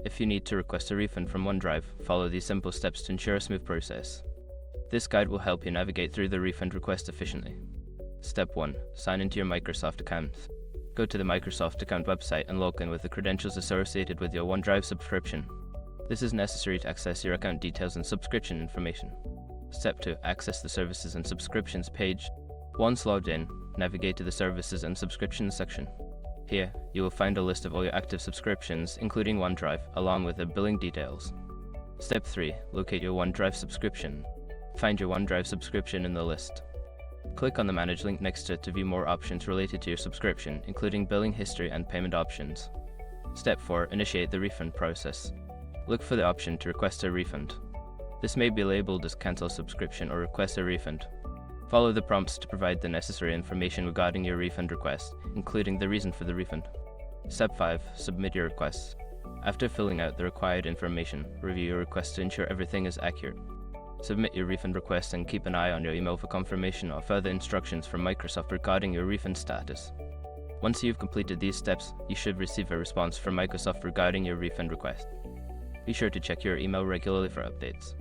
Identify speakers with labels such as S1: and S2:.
S1: If you need to request a refund from OneDrive, follow these simple steps to ensure a smooth process. This guide will help you navigate through the refund request efficiently. Step 1. Sign into your Microsoft account. Go to the Microsoft account website and log in with the credentials associated with your OneDrive subscription. This is necessary to access your account details and subscription information. Step 2. Access the Services and Subscriptions page. Once logged in, navigate to the Services and Subscriptions section. Here, you will find a list of all your active subscriptions, including OneDrive, along with the billing details. Step 3. Locate your OneDrive subscription. Find your OneDrive subscription in the list. Click on the Manage link next to it to view more options related to your subscription, including billing history and payment options. Step 4. Initiate the refund process. Look for the option to request a refund. This may be labeled as Cancel Subscription or Request a Refund. Follow the prompts to provide the necessary information regarding your refund request, including the reason for the refund. Step 5. Submit your request. After filling out the required information, review your request to ensure everything is accurate. Submit your refund request and keep an eye on your email for confirmation or further instructions from Microsoft regarding your refund status. Once you've completed these steps, you should receive a response from Microsoft regarding your refund request. Be sure to check your email regularly for updates.